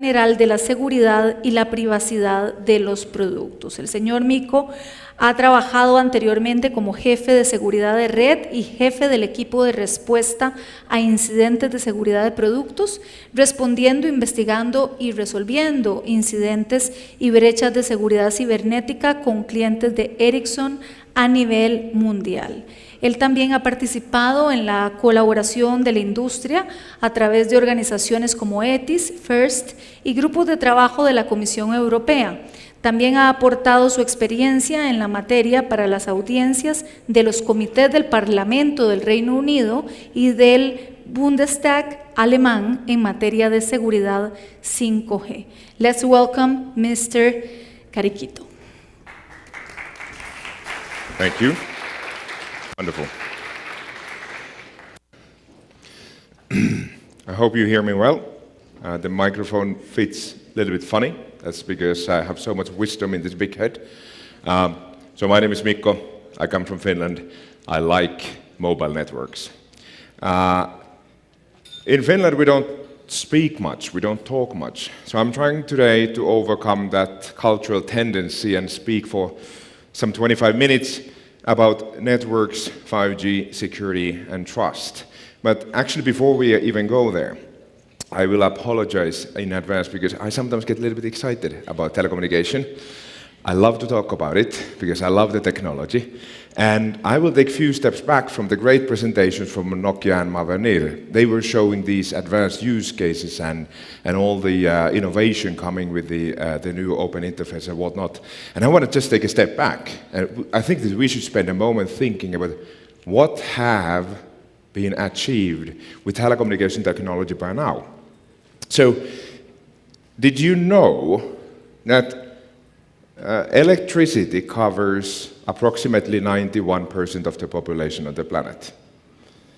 general de la seguridad y la privacidad de los productos. El señor MIKKO ha trabajado anteriormente como jefe de seguridad de red y jefe del equipo de respuesta a incidentes de seguridad de productos, respondiendo, investigando y resolviendo incidentes y brechas de seguridad cibernética con clientes de Ericsson a nivel mundial. Él también ha participado en la colaboración de la industria a través de organizaciones como ETIS, FIRST y grupos de trabajo de la Comisión Europea. También ha aportado su experiencia en la materia para las audiencias de los comités del Parlamento del Reino Unido y del Bundestag alemán en materia de seguridad 5G. Let's welcome Mr. KARIKYTÖ. Thank you. Wonderful. I hope you hear me well. The microphone fits a little bit funny. That's because I have so much wisdom in this big head. So my name is MIKKO. I come from Finland. I like mobile networks. In Finland, we don't speak much. We don't talk much. So I'm trying today to overcome that cultural tendency and speak for some 25 minutes about networks, 5G, security, and trust. But actually, before we even go there, I will apologize in advance because I sometimes get a little bit excited about telecommunication. I love to talk about it because I love the technology. And I will take a few steps back from the great presentations from Nokia and Mavenir. They were showing these advanced use cases and all the innovation coming with the new open interface and whatnot. And I want to just take a step back. And I think that we should spend a moment thinking about what have been achieved with telecommunication technology by now. So, did you know that electricity covers approximately 91% of the population of the planet?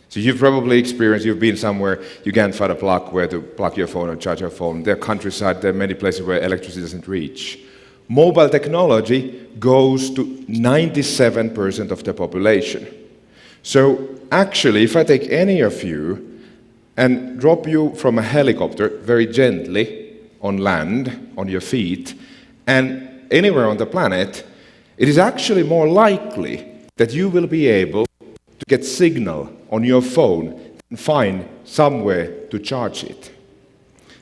So you've probably experienced, you've been somewhere, you can't find a plug where to plug your phone or charge your phone. There are countryside, there are many places where electricity doesn't reach. Mobile technology goes to 97% of the population. So actually, if I take any of you and drop you from a helicopter very gently on land, on your feet, and anywhere on the planet, it is actually more likely that you will be able to get signal on your phone and find somewhere to charge it.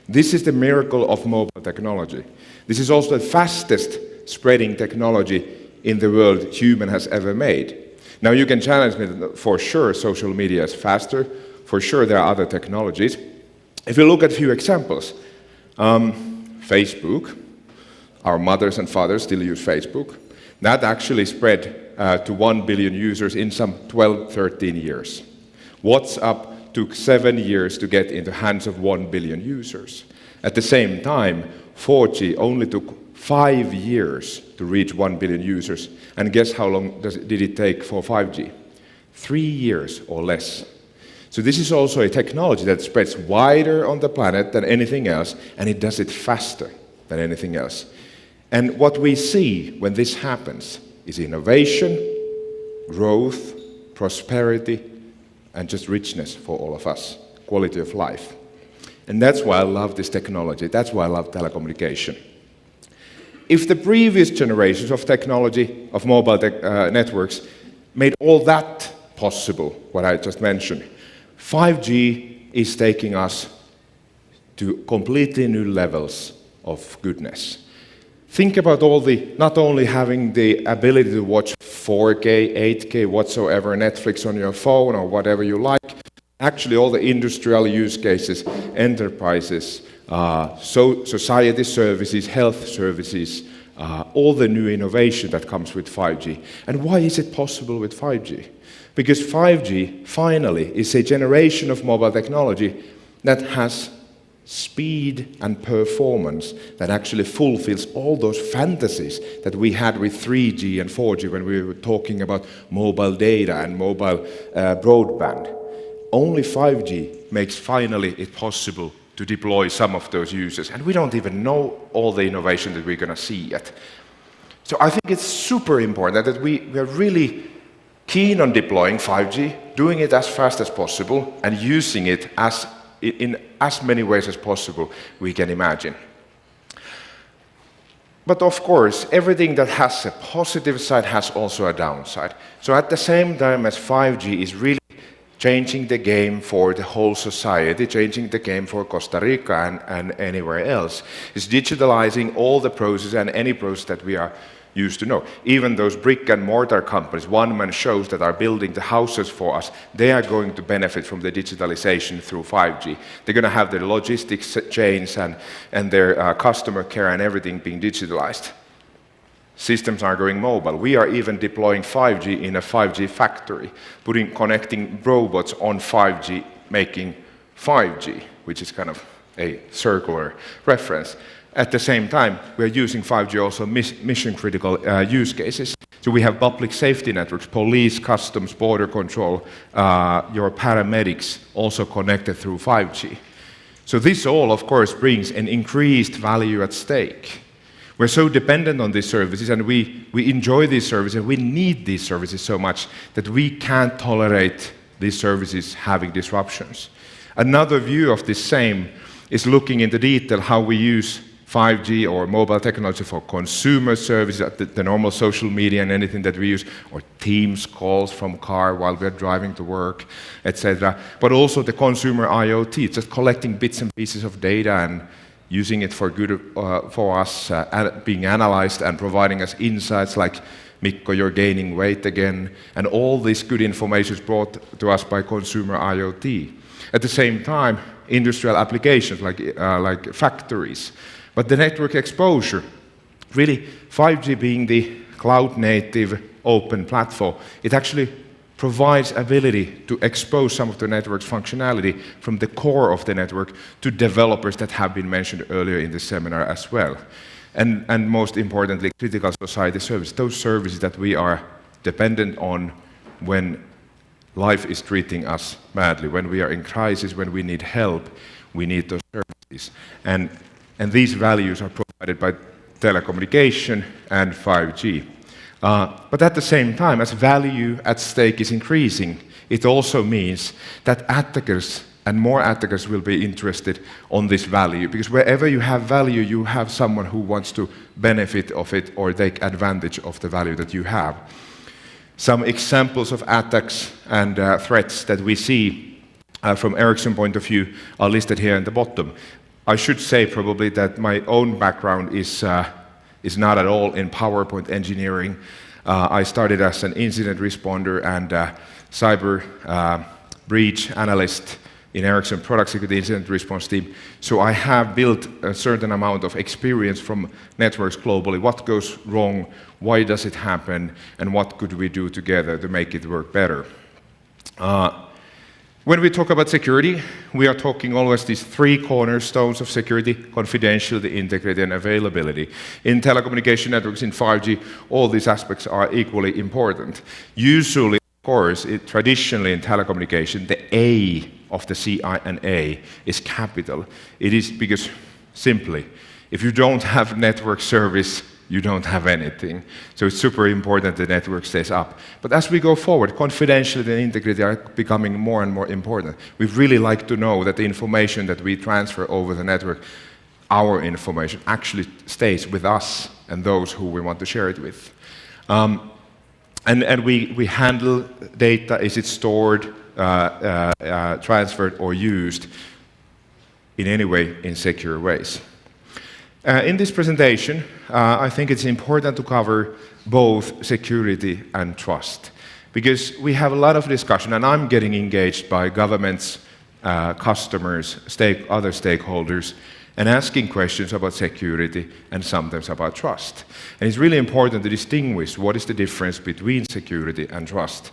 This is the miracle of mobile technology. This is also the fastest spreading technology in the world human has ever made. Now you can challenge me that for sure social media is faster, for sure there are other technologies. If you look at a few examples, Facebook, our mothers and fathers still use Facebook. That actually spread to 1 billion users in some 12, 13 years. WhatsApp took 7 years to get into the hands of 1 billion users. At the same time, 4G only took 5 years to reach 1 billion users. And guess how long did it take for 5G? 3 years or less. So this is also a technology that spreads wider on the planet than anything else, and it does it faster than anything else. And what we see when this happens is innovation, growth, prosperity, and just richness for all of us, quality of life. And that's why I love this technology. That's why I love telecommunication. If the previous generations of technology, of mobile networks, made all that possible, what I just mentioned, 5G is taking us to completely new levels of goodness. Think about not only having the ability to watch 4K, 8K, whatsoever, Netflix on your phone or whatever you like, actually all the industrial use cases, enterprises, society services, health services, all the new innovation that comes with 5G. And why is it possible with 5G? Because 5G, finally, is a generation of mobile technology that has speed and performance that actually fulfills all those fantasies that we had with 3G and 4G when we were talking about mobile data and mobile broadband. Only 5G makes finally it possible to deploy some of those users. And we don't even know all the innovation that we're going to see yet. So I think it's super important that we are really keen on deploying 5G, doing it as fast as possible, and using it in as many ways as possible we can imagine. But of course, everything that has a positive side has also a downside. So at the same time as 5G is really changing the game for the whole society, changing the game for Costa Rica and anywhere else, is digitalizing all the processes and any process that we are used to know. Even those brick and mortar companies, one-man shows that are building the houses for us, they are going to benefit from the digitalization through 5G. They're going to have their logistics chains and their customer care and everything being digitalized. Systems are going mobile. We are even deploying 5G in a 5G factory, connecting robots on 5G, making 5G, which is kind of a circular reference. At the same time, we are using 5G also mission-critical use cases. So we have public safety networks, police, customs, border control, your paramedics also connected through 5G. So this all, of course, brings an increased value at stake. We're so dependent on these services, and we enjoy these services, and we need these services so much that we can't tolerate these services having disruptions. Another view of this same is looking into detail how we use 5G or mobile technology for consumer services, the normal social media and anything that we use, or Teams calls from car while we're driving to work, etc. But also the consumer IoT, just collecting bits and pieces of data and using it for good for us, being analyzed and providing us insights like, MIKKO, you're gaining weight again, and all this good information is brought to us by consumer IoT. At the same time, industrial applications like factories. But the network exposure, really 5G being the cloud-native open platform, it actually provides ability to expose some of the network's functionality from the core of the network to developers that have been mentioned earlier in the seminar as well. And most importantly, critical society services, those services that we are dependent on when life is treating us badly, when we are in crisis, when we need help, we need those services. And these values are provided by telecommunication and 5G. But at the same time, as value at stake is increasing, it also means that attackers and more attackers will be interested on this value, because wherever you have value, you have someone who wants to benefit of it or take advantage of the value that you have. Some examples of attacks and threats that we see from Ericsson point of view are listed here in the bottom. I should say probably that my own background is not at all in PowerPoint engineering. I started as an incident responder and cyber breach analyst in Ericsson Product Security Incident Response Team. So I have built a certain amount of experience from networks globally. What goes wrong, why does it happen, and what could we do together to make it work better? When we talk about security, we are talking always these three cornerstones of security: confidentiality, integrity, and availability. In telecommunication networks, in 5G, all these aspects are equally important. Usually, of course, traditionally in telecommunication, the A of the CI&A is capital. It is because, simply, if you don't have network service, you don't have anything. So it's super important the network stays up. But as we go forward, confidentiality and integrity are becoming more and more important. We really like to know that the information that we transfer over the network, our information, actually stays with us and those who we want to share it with. And we handle data. Is it stored, transferred, or used in any way in secure ways? In this presentation, I think it's important to cover both security and trust, because we have a lot of discussion, and I'm getting engaged by governments, customers, other stakeholders, and asking questions about security and sometimes about trust. And it's really important to distinguish what is the difference between security and trust.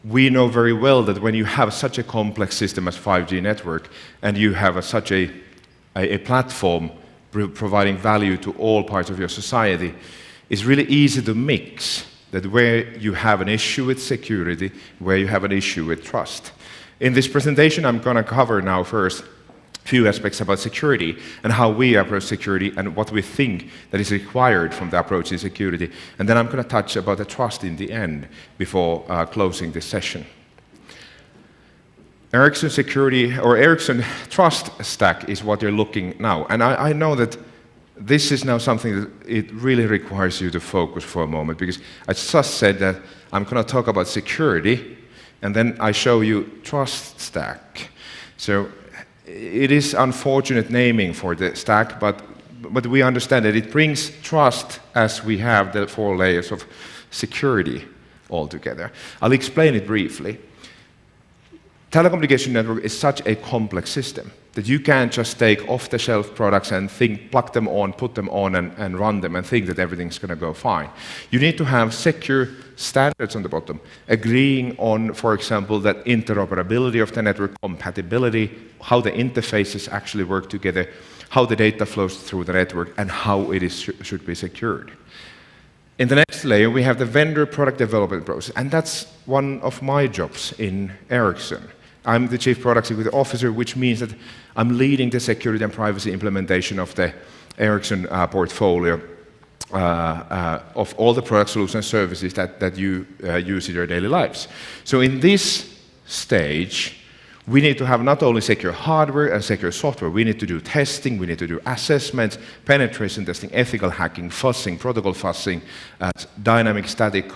We know very well that when you have such a complex system as 5G network, and you have such a platform providing value to all parts of your society, it's really easy to mix that where you have an issue with security, where you have an issue with trust. In this presentation, I'm going to cover now first a few aspects about security and how we approach security and what we think that is required from the approach in security. And then I'm going to touch about the trust in the end before closing this session. Ericsson security or Ericsson trust stack is what you're looking now. And I know that this is now something that it really requires you to focus for a moment, because I just said that I'm going to talk about security, and then I show you trust stack. So it is unfortunate naming for the stack, but we understand that it brings trust as we have the 4 layers of security all together. I'll explain it briefly. Telecommunication network is such a complex system that you can't just take off-the-shelf products and plug them on, put them on, and run them and think that everything's going to go fine. You need to have secure standards on the bottom, agreeing on, for example, that interoperability of the network, compatibility, how the interfaces actually work together, how the data flows through the network, and how it should be secured. In the next layer, we have the vendor product development process, and that's one of my jobs in Ericsson. I'm the Chief Product Security Officer, which means that I'm leading the security and privacy implementation of the Ericsson portfolio of all the product solutions and services that you use in your daily lives. So in this stage, we need to have not only secure hardware and secure software, we need to do testing, we need to do assessments, penetration testing, ethical hacking, fuzzing, protocol fuzzing, dynamic static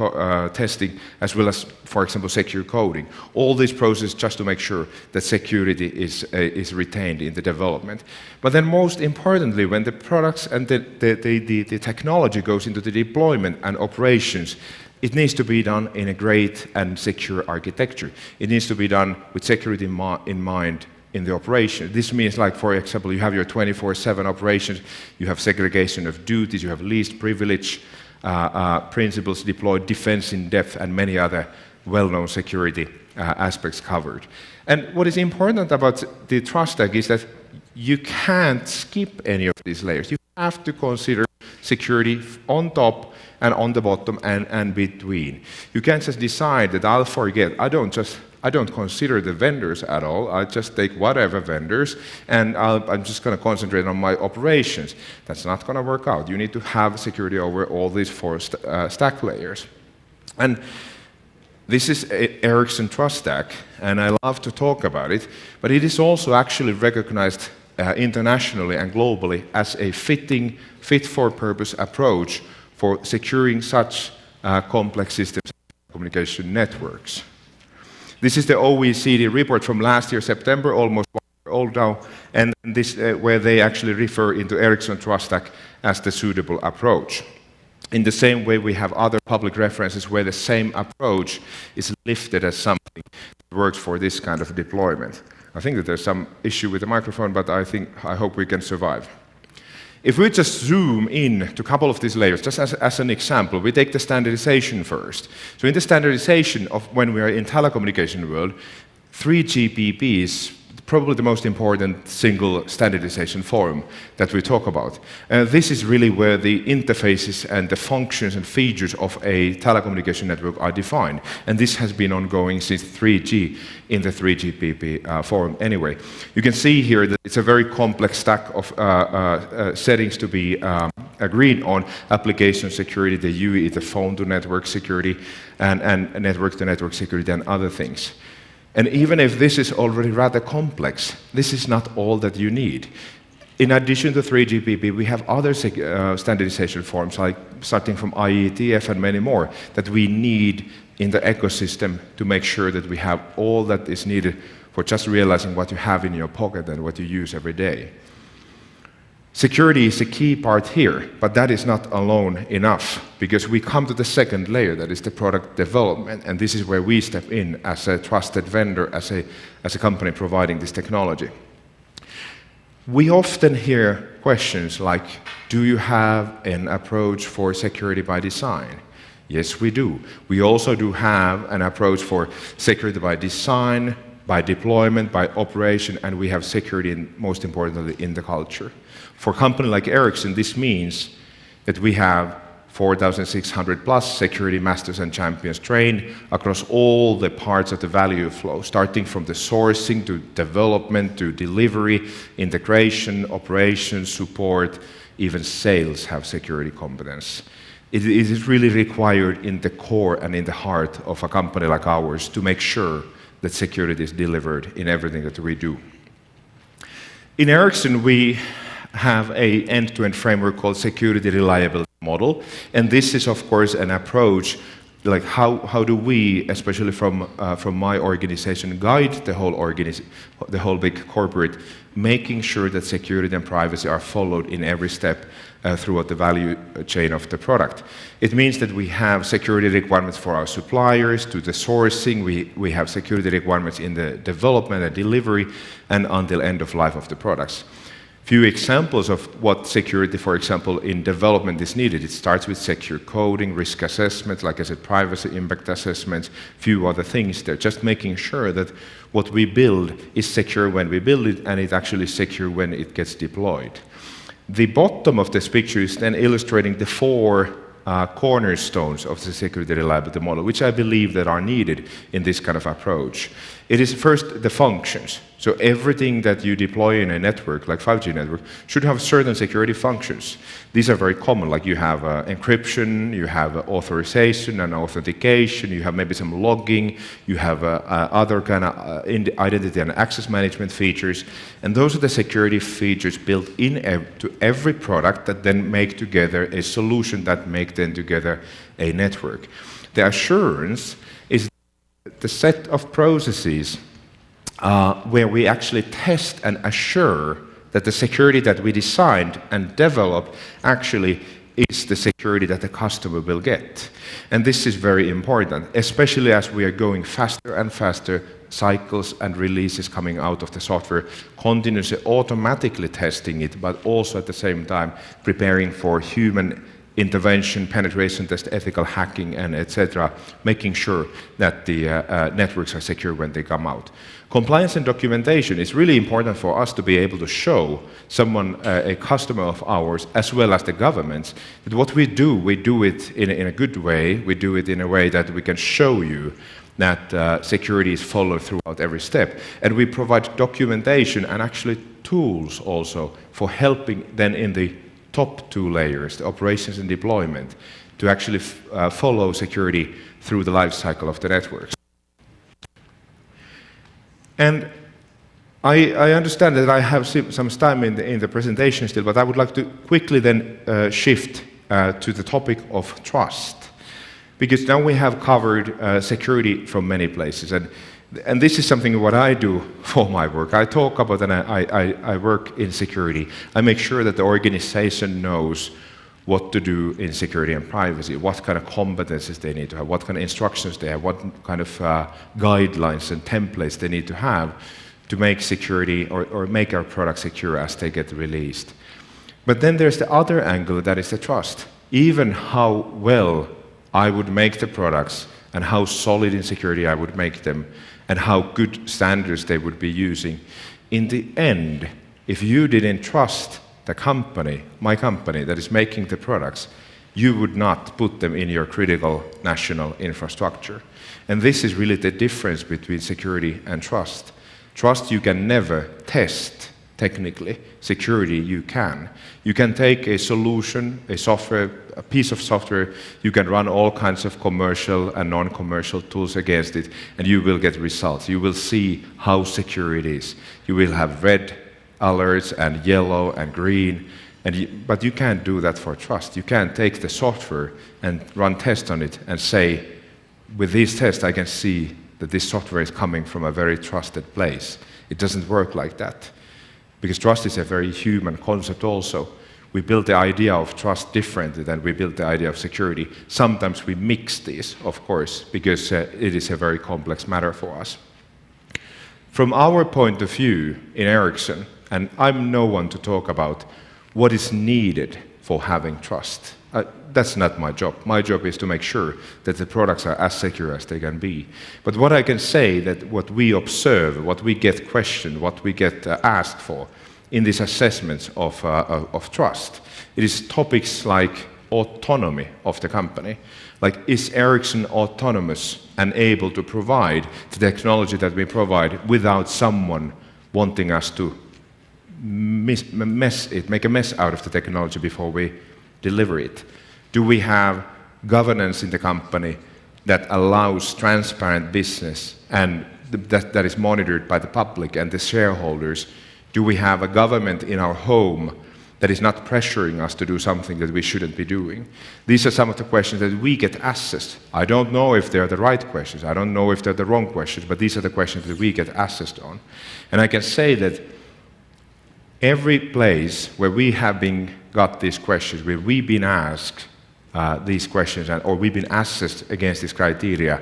testing, as well as, for example, secure coding. All these processes just to make sure that security is retained in the development. But then most importantly, when the products and the technology goes into the deployment and operations, it needs to be done in a great and secure architecture. It needs to be done with security in mind in the operation. This means, like, for example, you have your 24/7 operations, you have segregation of duties, you have least privilege principles deployed, defense in depth, and many other well-known security aspects covered. And what is important about the trust stack is that you can't skip any of these layers. You have to consider security on top and on the bottom and between. You can't just decide that I'll forget. I don't consider the vendors at all. I just take whatever vendors and I'm just going to concentrate on my operations. That's not going to work out. You need to have security over all these 4 stack layers. And this is Ericsson Trust Stack, and I love to talk about it, but it is also actually recognized internationally and globally as a fit-for-purpose approach for securing such complex systems and communication networks. This is the OECD report from last year, September, almost 1 year old now, and this where they actually refer into Ericsson Trust Stack as the suitable approach. In the same way, we have other public references where the same approach is lifted as something that works for this kind of deployment. I think that there's some issue with the microphone, but I hope we can survive. If we just zoom in to a couple of these layers, just as an example, we take the standardization first. So in the standardization of when we are in telecommunication world, 3GPP is probably the most important single standardization forum that we talk about. This is really where the interfaces and the functions and features of a telecommunication network are defined. And this has been ongoing since 3G in the 3GPP forum anyway. You can see here that it's a very complex stack of settings to be agreed on: application security, the UE, the phone-to-network security, and network-to-network security, and other things. And even if this is already rather complex, this is not all that you need. In addition to 3GPP, we have other standardization forms, like starting from IETF and many more, that we need in the ecosystem to make sure that we have all that is needed for just realizing what you have in your pocket and what you use every day. Security is a key part here, but that is not alone enough, because we come to the second layer, that is the product development, and this is where we step in as a trusted vendor, as a company providing this technology. We often hear questions like, do you have an approach for security by design? Yes, we do. We also do have an approach for security by design, by deployment, by operation, and we have security, most importantly, in the culture. For a company like Ericsson, this means that we have 4,600 plus security masters and champions trained across all the parts of the value flow, starting from the sourcing to development to delivery, integration, operations, support, even sales have security competence. It is really required in the core and in the heart of a company like ours to make sure that security is delivered in everything that we do. In Ericsson, we have a end-to-end framework called security reliability model. And this is, of course, an approach like how do we, especially from my organization, guide the whole big corporate, making sure that security and privacy are followed in every step throughout the value chain of the product. It means that we have security requirements for our suppliers, to the sourcing, we have security requirements in the development and delivery, and until end of life of the products. Few examples of what security, for example, in development is needed. It starts with secure coding, risk assessment, like I said, privacy impact assessments, few other things there. Just making sure that what we build is secure when we build it, and it's actually secure when it gets deployed. The bottom of this picture is then illustrating the 4 cornerstones of the security reliability model, which I believe that are needed in this kind of approach. It is first the functions. So everything that you deploy in a network, like 5G network, should have certain security functions. These are very common, like you have encryption, you have authorization and authentication, you have maybe some logging, you have other kind of identity and access management features, and those are the security features built to every product that then make together a solution that make then together a network. The assurance is the set of processes where we actually test and assure that the security that we designed and developed actually is the security that the customer will get. And this is very important, especially as we are going faster and faster cycles and releases coming out of the software, continuously automatically testing it, but also at the same time preparing for human intervention, penetration test, ethical hacking, and etc., making sure that the networks are secure when they come out. Compliance and documentation is really important for us to be able to show someone, a customer of ours, as well as the governments, that what we do it in a good way, we do it in a way that we can show you that security is followed throughout every step. And we provide documentation and actually tools also for helping then in the top 2 layers, the operations and deployment, to actually follow security through the life cycle of the networks. And I understand that I have some time in the presentation still, but I would like to quickly then shift to the topic of trust. Because now we have covered security from many places. And this is something what I do for my work. I talk about and I work in security. I make sure that the organization knows what to do in security and privacy, what kind of competencies they need to have, what kind of instructions they have, what kind of guidelines and templates they need to have to make security or make our products secure as they get released. But then there's the other angle, that is the trust. Even how well I would make the products and how solid in security I would make them and how good standards they would be using. In the end, if you didn't trust the company, my company that is making the products, you would not put them in your critical national infrastructure. And this is really the difference between security and trust. Trust you can never test technically. Security you can. You can take a solution, a software, a piece of software, you can run all kinds of commercial and non-commercial tools against it, and you will get results. You will see how secure it is. You will have red alerts and yellow and green, but you can't do that for trust. You can't take the software and run tests on it and say, with these tests I can see that this software is coming from a very trusted place. It doesn't work like that. Because trust is a very human concept also. We build the idea of trust differently than we build the idea of security. Sometimes we mix these, of course, because it is a very complex matter for us. From our point of view in Ericsson, and I'm no one to talk about what is needed for having trust. That's not my job. My job is to make sure that the products are as secure as they can be. But what I can say that what we observe, what we get questioned, what we get asked for in these assessments of trust, it is topics like autonomy of the company. Like, is Ericsson autonomous and able to provide the technology that we provide without someone wanting us to make a mess out of the technology before we deliver it? Do we have governance in the company that allows transparent business and that is monitored by the public and the shareholders? Do we have a government in our home that is not pressuring us to do something that we shouldn't be doing. These are some of the questions that we get assessed. I don't know if they're the right questions. I don't know if they're the wrong questions, but these are the questions that we get assessed on. And I can say that every place where we have got these questions, where we've been asked these questions, or we've been assessed against this criteria,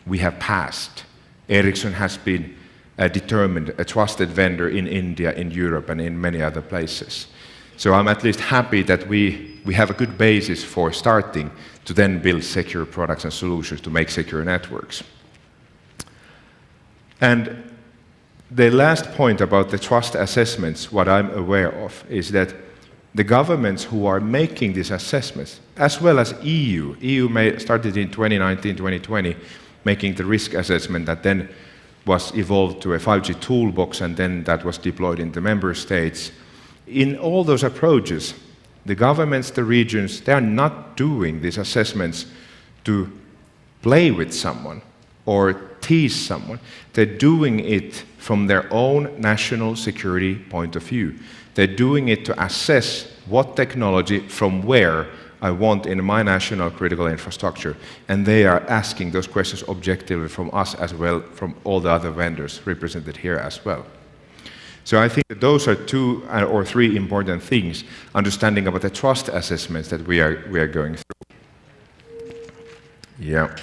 we have passed. Ericsson has been determined a trusted vendor in India, in Europe, and in many other places. So I'm at least happy that we have a good basis for starting to then build secure products and solutions to make secure networks. And the last point about the trust assessments, what I'm aware of, is that the governments who are making these assessments, as well as EU started in 2019, 2020, making the risk assessment that then was evolved to a 5G toolbox, and then that was deployed in the member states. In all those approaches, the governments, the regions, they are not doing these assessments to play with someone or tease someone. They're doing it from their own national security point of view. They're doing it to assess what technology from where I want in my national critical infrastructure. And they are asking those questions objectively from us as well, from all the other vendors represented here as well. So I think that those are 2 or 3 important things, understanding about the trust assessments that we are going through. Yeah.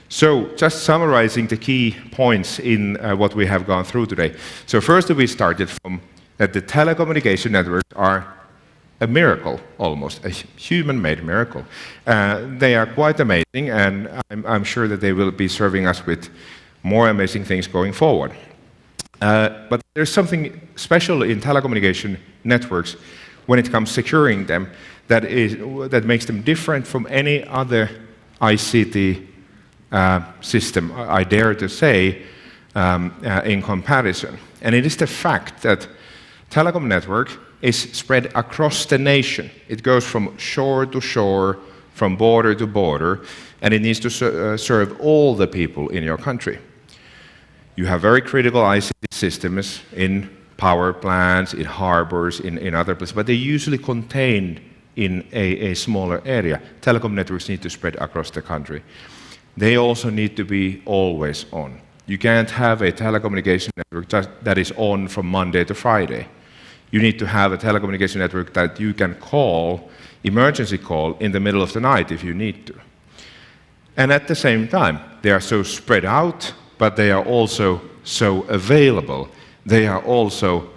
So just summarizing the key points in what we have gone through today. So first we started from that the telecommunication networks are a miracle, almost, a human-made miracle. They are quite amazing, and I'm sure that they will be serving us with more amazing things going forward. But there's something special in telecommunication networks when it comes to securing them that makes them different from any other ICT system, I dare to say, in comparison. And it is the fact that telecom network is spread across the nation. It goes from shore to shore, from border to border, and it needs to serve all the people in your country. You have very critical ICT systems in power plants, in harbors, in other places, but they're usually contained in a smaller area. Telecom networks need to spread across the country. They also need to be always on. You can't have a telecommunication network that is on from Monday to Friday. You need to have a telecommunication network that you can call, emergency call, in the middle of the night if you need to. And at the same time, they are so spread out, but they are also so available. They are also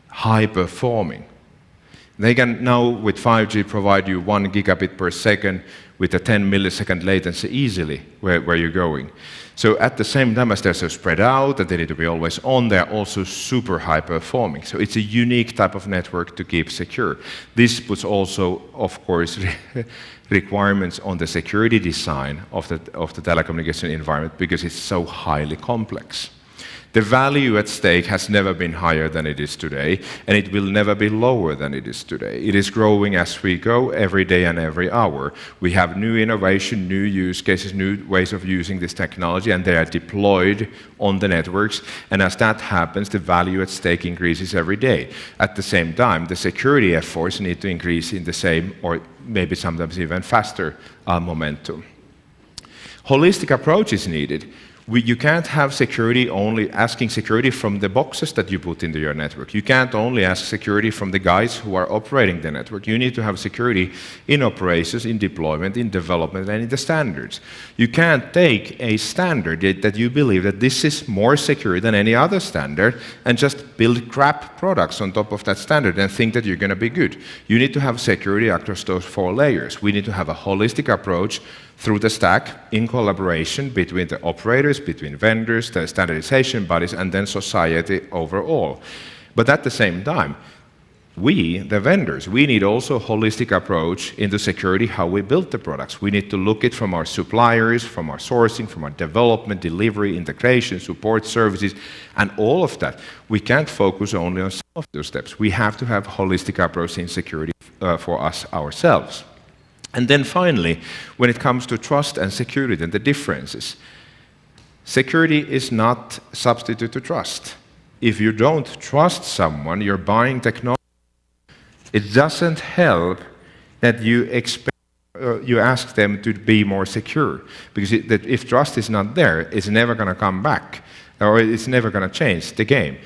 high-performing. They can now, with 5G, provide you 1 gigabit per second with a 10 millisecond latency easily where you're going. So at the same time as they're so spread out that they need to be always on, they're also super high-performing. So it's a unique type of network to keep secure. This puts also, of course, requirements on the security design of the telecommunication environment because it's so highly complex. The value at stake has never been higher than it is today, and it will never be lower than it is today. It is growing as we go, every day and every hour. We have new innovation, new use cases, new ways of using this technology, and they are deployed on the networks. And as that happens, the value at stake increases every day. At the same time, the security efforts need to increase in the same, or maybe sometimes even faster, momentum. Holistic approach is needed. You can't have security only asking security from the boxes that you put into your network. You can't only ask security from the guys who are operating the network. You need to have security in operations, in deployment, in development, and in the standards. You can't take a standard that you believe that this is more secure than any other standard and just build crap products on top of that standard and think that you're going to be good. You need to have security across those 4 layers. We need to have a holistic approach through the stack in collaboration between the operators, between vendors, the standardization bodies, and then society overall. But at the same time, we, the vendors, we need also a holistic approach into security, how we build the products. We need to look at from our suppliers, from our sourcing, from our development, delivery, integration, support services, and all of that. We can't focus only on some of those steps. We have to have a holistic approach in security for us ourselves. And then finally, when it comes to trust and security and the differences, security is not a substitute to trust. if you don't trust someone, you're buying technology, it doesn't help that you ask them to be more secure, because if trust is not there, it's never going to come back, or it's never going to change the game.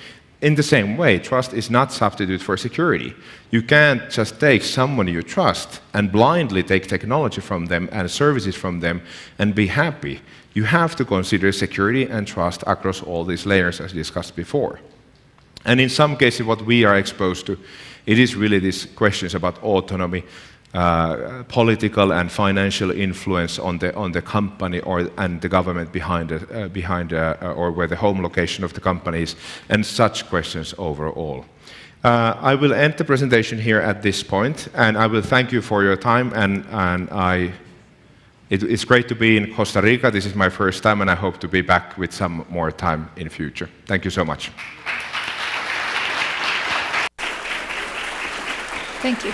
In the same way, trust is not substitute for security. You can't just take someone you trust and blindly take technology from them and services from them and be happy. You have to consider security and trust across all these layers, as discussed before. And in some cases, what we are exposed to, it is really these questions about autonomy, political and financial influence on the company and the government behind or where the home location of the company is, and such questions overall. I will end the presentation here at this point, and I will thank you for your time. It's great to be in Costa Rica. This is my first time, and I hope to be back with some more time in future. Thank you so much. Thank you.